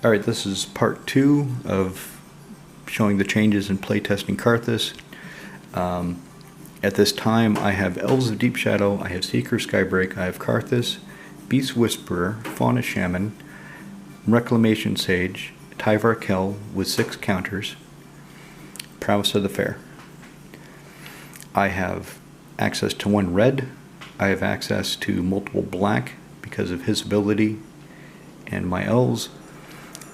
Alright, this is part 2 of showing the changes in playtesting Karrthus. At this time I have Elves of Deep Shadow, I have Seeker Skybreak, I have Karrthus, Beast Whisperer, Fauna Shaman, Reclamation Sage, Tyvar Kell with 6 counters, Prowess of the Fair. I have access to 1 red, I have access to multiple black because of his ability and my elves.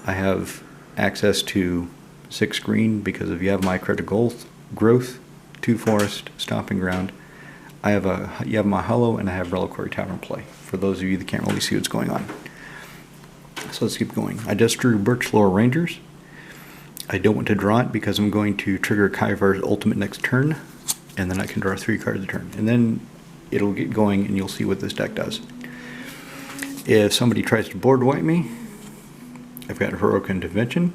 I have access to 6 green because of Yavimaya Critical Growth, 2 forest, Stomping Ground. I have a Yavimaya Hollow and I have Reliquary Tavern play, for those of you that can't really see what's going on. So let's keep going. I just drew Birchlore Rangers. I don't want to draw it because I'm going to trigger Kaivar's ultimate next turn, and then I can draw 3 cards a turn. And then it'll get going and you'll see what this deck does. If somebody tries to board wipe me, I've got Heroic Intervention,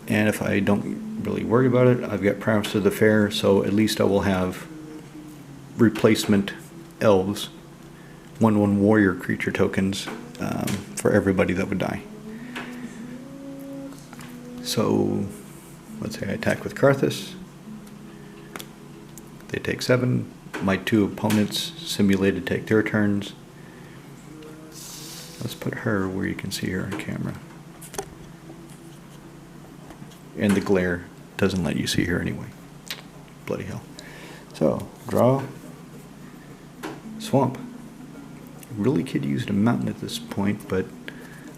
and if I don't really worry about it, I've got Prowess of the Fair, so at least I will have replacement elves, 1/1 warrior creature tokens for everybody that would die. So let's say I attack with Karrthus. They take 7. My 2 opponents simulated take their turns. Let's put her where you can see her on camera. And the glare doesn't let you see her anyway. Bloody hell. So, draw. Swamp. I really could use a mountain at this point, but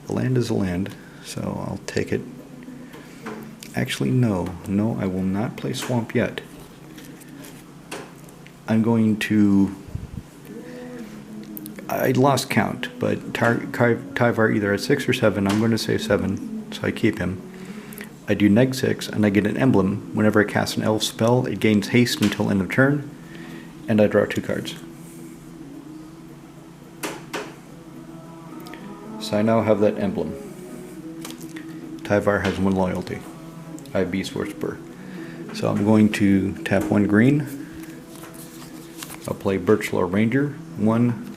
a land is a land, so I'll take it. Actually, no, I will not play Swamp yet. I'm going to... I lost count, but Tyvar either at 6 or 7. I'm going to say 7, so I keep him. I do neg 6, and I get an emblem. Whenever I cast an elf spell, it gains haste until end of turn, and I draw 2 cards. So I now have that emblem. Tyvar has 1 loyalty. I have Beast Whisperer. So I'm going to tap 1 green. I'll play Birchlore Ranger, 1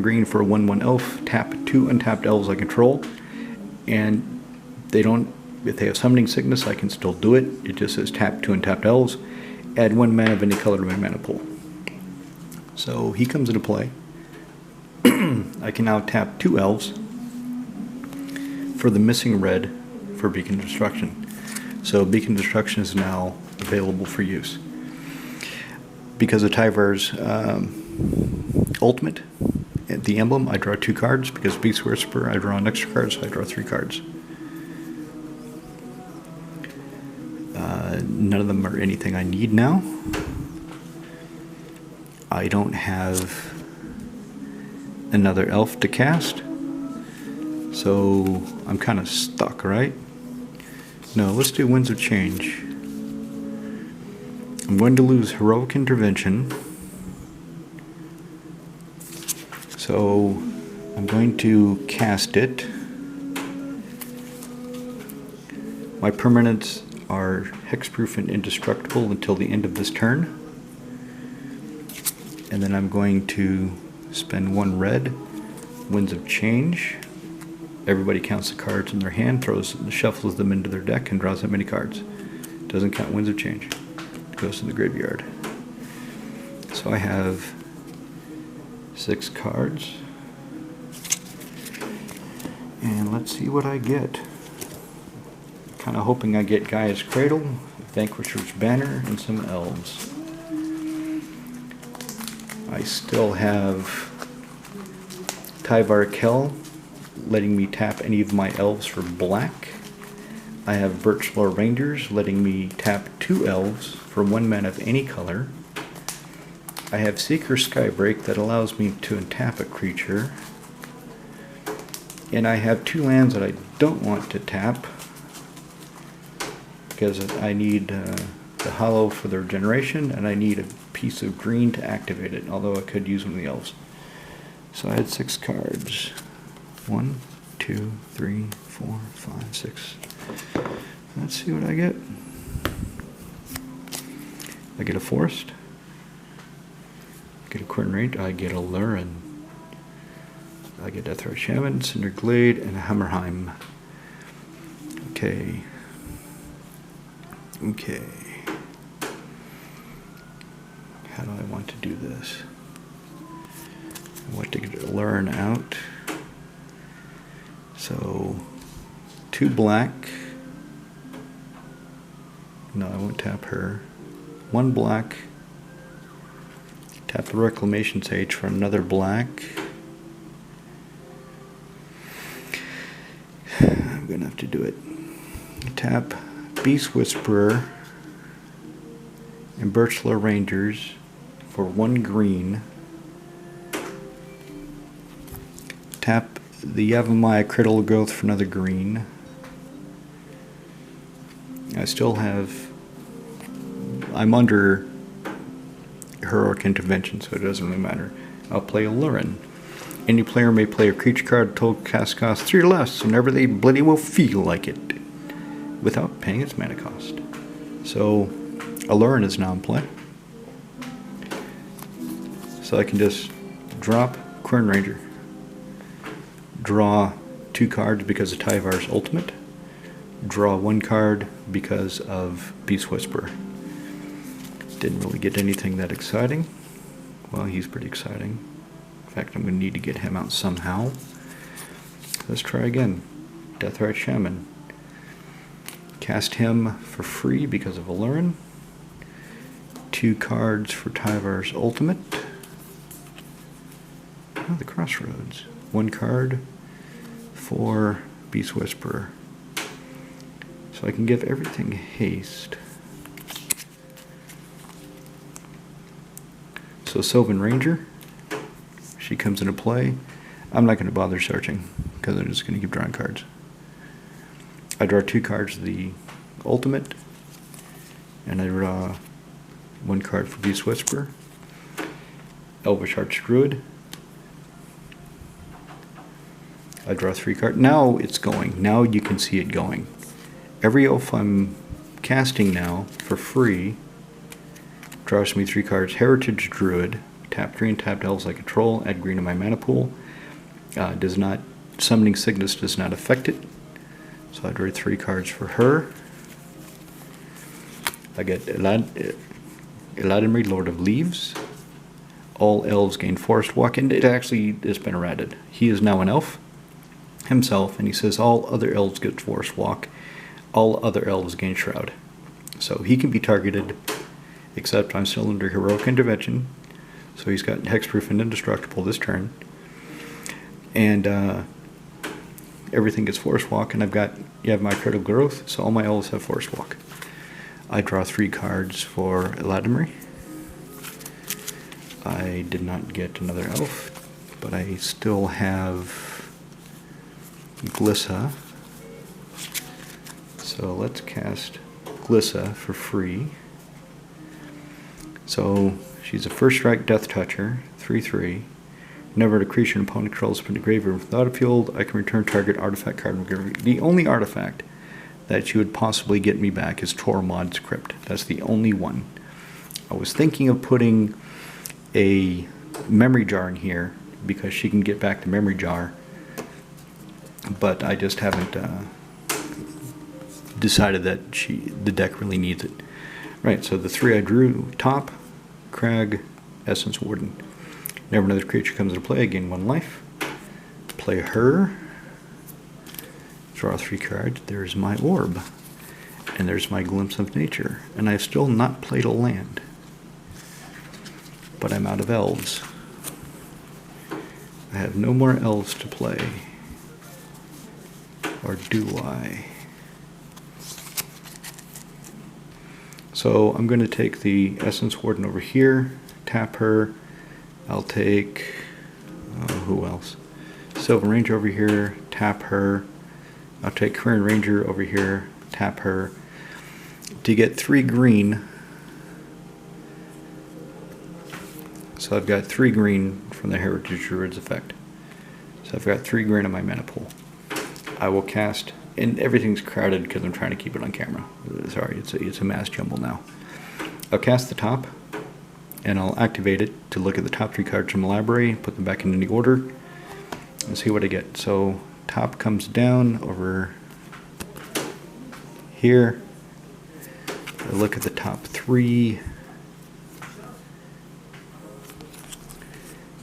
green for a 1/1 elf, tap 2 untapped elves I control, and they don't, if they have Summoning Sickness I can still do it. It just says tap 2 untapped elves, add 1 mana of any color to my mana pool. So he comes into play. I can now tap 2 elves for the missing red for Beacon Destruction. So Beacon Destruction is now available for use. Because of Tyvar's ultimate, the emblem, I draw 2 cards. Because Beast Whisperer, I draw an extra card, so I draw 3 cards. None of them are anything I need now. I don't have another elf to cast, so I'm kind of stuck, right? No, let's do Winds of Change. I'm going to lose Heroic Intervention, so I'm going to cast it. My permanents are hexproof and indestructible until the end of this turn, and then I'm going to spend 1 red, Winds of Change. Everybody counts the cards in their hand, shuffles them into their deck, and draws that many cards. Doesn't count Winds of Change. It goes to the graveyard. So I have 6 cards. And let's see what I get. Kind of hoping I get Gaia's Cradle, Vanquisher's Banner, and some elves. I still have Tyvar Kell letting me tap any of my elves for black. I have Birchlore Rangers letting me tap 2 elves for 1 mana of any color. I have Seeker Skybreak that allows me to untap a creature. And I have 2 lands that I don't want to tap because I need the Hollow for their generation, and I need a piece of green to activate it, although I could use one of the elves. So I had 6 cards. 1, 2, 3, 4, 5, 6. Let's see what I get. I get a Forest. Get a Quinn Range. I get a Lurin. I get Deathrite Shaman, Cinder Glade, and Hammerheim. Okay. Okay. How do I want to do this? I want to get Learn out. So, 2 black. No, I won't tap her. 1 black. Tap the Reclamation Sage for another black. I'm gonna have to do it. Tap Beast Whisperer and Birchlow Rangers for 1 green. Tap the Yavimaya Critical Growth for another green. I still have... I'm under Heroic Intervention, so it doesn't really matter. I'll play Lurin. Any player may play a creature card total cast cost 3 or less whenever they bloody well feel like it, without paying its mana cost. So, Lurin is now in play. So I can just drop Quern Ranger. Draw 2 cards because of Tyvar's ultimate. Draw 1 card because of Beast Whisperer. Didn't really get anything that exciting. Well, he's pretty exciting. In fact, I'm going to need to get him out somehow. Let's try again. Deathrite Shaman. Cast him for free because of Lurin. 2 cards for Tyvar's ultimate. Oh, the Crossroads. 1 card for Beast Whisperer. So I can give everything haste. So Sylvan Ranger, she comes into play. I'm not going to bother searching because I'm just going to keep drawing cards. I draw 2 cards of the ultimate, and I draw 1 card for Beast Whisperer. Elvish Archdruid. I draw 3 cards. Now it's going. Now you can see it going. Every elf I'm casting now for free draws me 3 cards. Heritage Druid. Tap 3 and tapped elves I control. Add green to my mana pool. Summoning Sickness does not affect it. So I drew 3 cards for her. I get Eladimri, Lord of Leaves. All elves gain Forest Walk, and it actually has been errated. He is now an elf himself, and he says all other elves get Forest Walk. All other elves gain Shroud. So he can be targeted, except I'm still under Heroic Intervention. So he's got Hexproof and Indestructible this turn. And everything gets Forest Walk, and you have my Critical Growth, so all my elves have Forest Walk. I draw 3 cards for Eladimri. I did not get another elf, but I still have Glissa. So let's cast Glissa for free. So she's a first strike Death Toucher, 3/3. Whenever a creature an opponent controls from the graveyard without a field, I can return target artifact card from the graveyard. The only artifact that you would possibly get me back is Tormod's Crypt. That's the only one. I was thinking of putting a memory jar in here because she can get back the memory jar, but I just haven't decided that the deck really needs it. Right, so the 3 I drew: Top, Crag, Essence Warden. Whenever another creature comes into play, I gain 1 life. Play her. Draw 3 cards. There's my Orb. And there's my Glimpse of Nature. And I've still not played a land. But I'm out of elves. I have no more elves to play. Or do I? So I'm going to take the Essence Warden over here, tap her. I'll take, who else? Sylvan Ranger over here, tap her. I'll take Quern Ranger over here, tap her. To get 3 green. So I've got 3 green from the Heritage Druid's effect. So I've got 3 green in my mana pool. I will cast, and everything's crowded because I'm trying to keep it on camera. Sorry, it's a mass jumble now. I'll cast the top, and I'll activate it to look at the top 3 cards from the library, put them back in any order. and see what I get. So top comes down over here. I look at the top 3.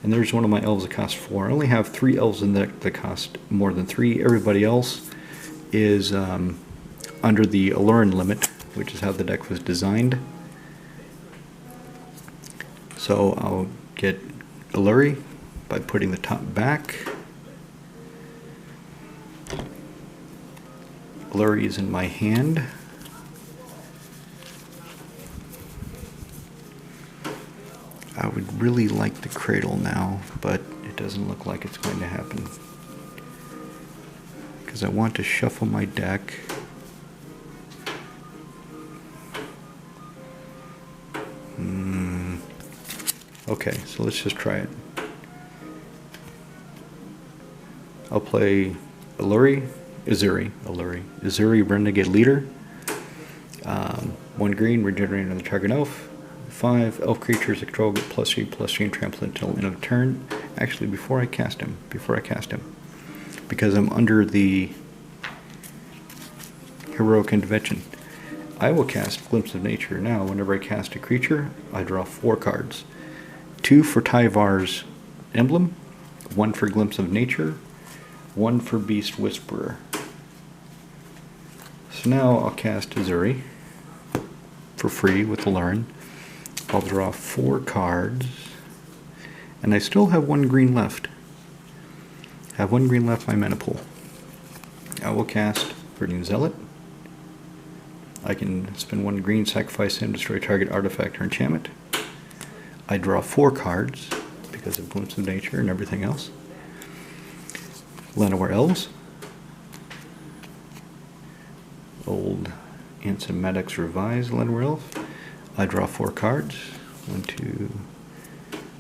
And there's one of my elves that costs 4. I only have 3 elves in the deck that cost more than 3. Everybody else is under the Allurin limit, which is how the deck was designed. So I'll get Alluri by putting the top back. Alluri is in my hand. I would really like the cradle now, but it doesn't look like it's going to happen. Because I want to shuffle my deck. Okay, so let's just try it. I'll play Azuri, Renegade Leader. 1 green, regenerate another target elf. 5 elf creatures that control get +3/+3 and trample until end of turn. Actually, before I cast him, because I'm under the heroic intervention, I will cast Glimpse of Nature. Now, whenever I cast a creature, I draw 4 cards. 2 for Tyvar's emblem, 1 for Glimpse of Nature, 1 for Beast Whisperer. So now I'll cast Azuri for free with Allurin. I'll draw 4 cards, and I still have 1 green left. I have 1 green left in my mana pool. I will cast Verdant Zealot. I can spend 1 green, sacrifice him, destroy target artifact or enchantment. I draw 4 cards because of Glimpse of Nature and everything else. Llanowar Elves. Old Ansem Maddox Revised Llanowar Elf. I draw 4 cards. 1, 2,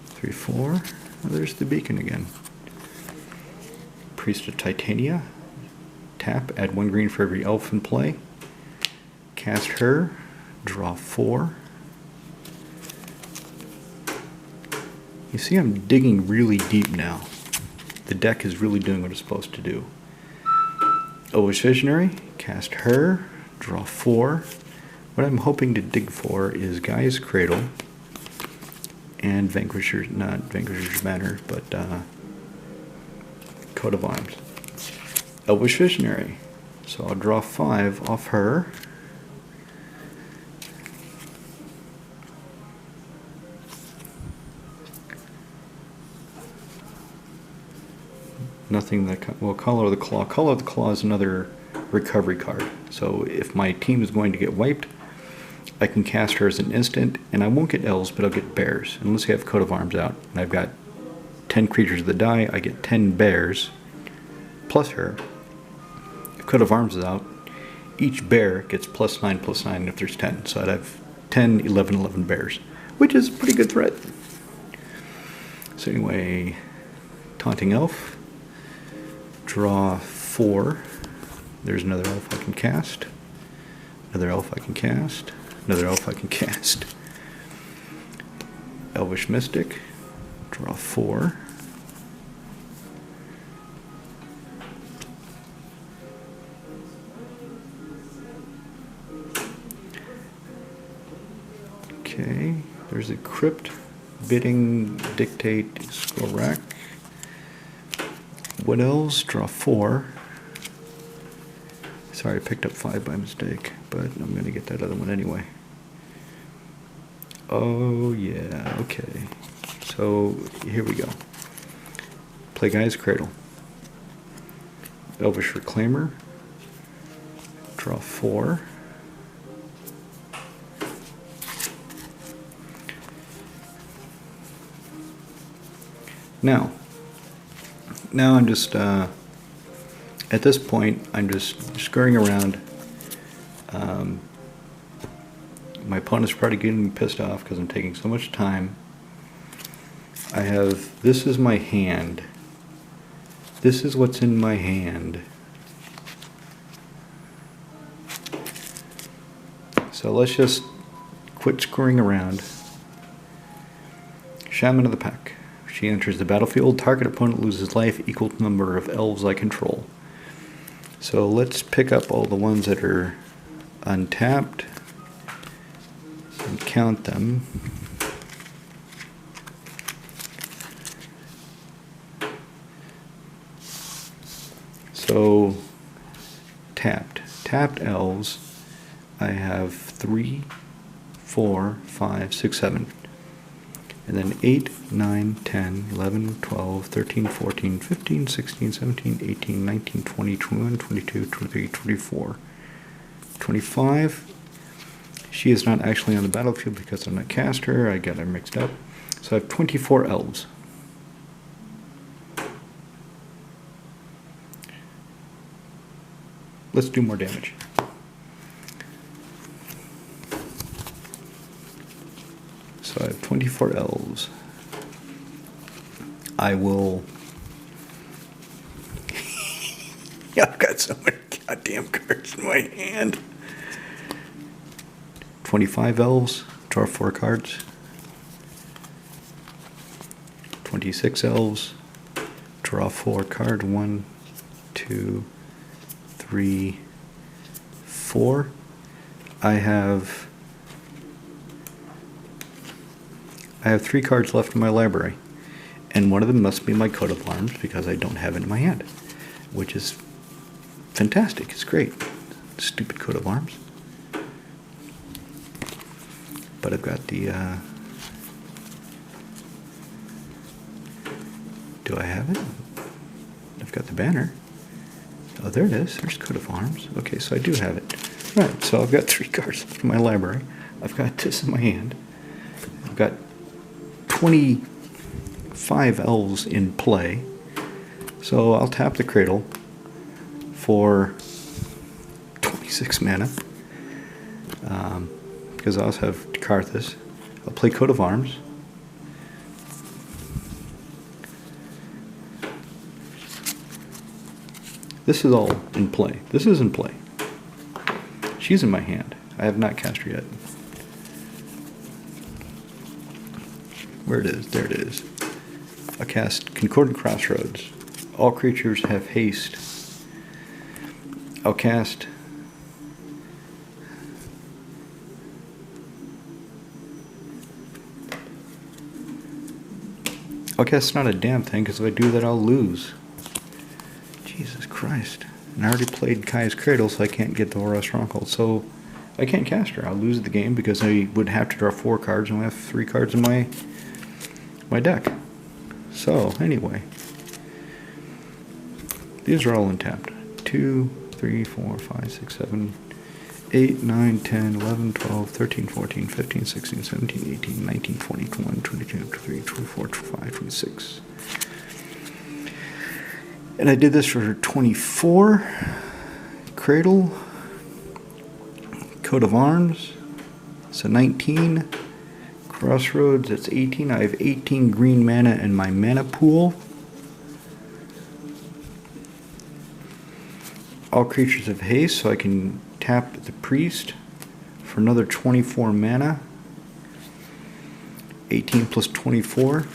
3, 4. Oh, there's the beacon again. Priest of Titania. Tap, add 1 green for every elf in play. Cast her, draw 4. You see, I'm digging really deep now. The deck is really doing what it's supposed to do. Elvish Visionary, cast her, draw 4. What I'm hoping to dig for is Gaia's Cradle and not Vanquisher's Banner, but Coat of Arms. Elvish Visionary. So I'll draw 5 off her. Nothing that, well, Color of the Claw. Color of the Claw is another recovery card. So if my team is going to get wiped, I can cast her as an instant, and I won't get elves, but I'll get bears. Unless I have Coat of Arms out, and I've got 10 creatures that die, I get 10 bears, plus her. If Coat of Arms is out, each bear gets +9/+9 if there's 10. So I'd have 10, 11, 11 bears, which is a pretty good threat. So anyway, Taunting Elf. Draw 4. There's another elf I can cast. Another elf I can cast. Another elf I can cast. Elvish Mystic. Draw 4. Okay, there's a Crypt, Bidding, Dictate, Skorak. What else? Draw 4. Sorry, I picked up 5 by mistake, but I'm going to get that other one anyway. Oh, yeah, okay. So, here we go. Play Gaia's Cradle. Elvish Reclaimer. Draw 4. Now I'm just, at this point, I'm just scurrying around. My opponent's probably getting me pissed off because I'm taking so much time. This is my hand. This is what's in my hand. So let's just quit screwing around. Shaman of the Pack. She enters the battlefield. Target opponent loses life equal to the number of elves I control. So let's pick up all the ones that are untapped and count them. So tapped elves, I have 3, 4, 5, 6, 7. And then 8, 9, 10, 11, 12, 13, 14, 15, 16, 17, 18, 19, 20, 21, 22, 23, 24, 25. She is not actually on the battlefield because I'm not caster. I got her mixed up. So I have 24 elves. Let's do more damage. So I have 24 elves. I will... I've got so many goddamn cards in my hand. 25 elves, draw 4 cards. 26 elves, draw 4 cards. 1, 2, 3, 4. I have 3 cards left in my library, and one of them must be my coat of arms because I don't have it in my hand, which is fantastic. It's great. Stupid coat of arms. But I've got the do I have it? I've got the banner. Oh, there it is. There's coat of arms. Okay, so I do have it. Right, so I've got 3 cards left in my library. I've got this in my hand. I've got 25 elves in play. So I'll tap the cradle for 26 mana. Because I also have Karrthus. I'll play Coat of Arms. This is all in play. This is in play. She's in my hand. I have not cast her yet. Where it is? There it is. I'll cast Concordant Crossroads. All creatures have haste. I'll cast it's not a damn thing, because if I do that, I'll lose. Jesus Christ. And I already played Kai's Cradle, so I can't get the Aura Stronghold. So I can't cast her. I'll lose the game because I would have to draw 4 cards, and I have 3 cards in my deck. So, anyway. These are all untapped. 2, 3, 4, 5, 6, 7, 8, 9, 10, 11, 12, 13, 14, 15, 16, 17, 18, 19, 20, 21, 22, 23, 24, 25, 26. And I did this for 24. Cradle. Coat of Arms. So 19. Crossroads, that's 18. I have 18 green mana in my mana pool. All creatures have haste, so I can tap the priest for another 24 mana. 18 plus 24.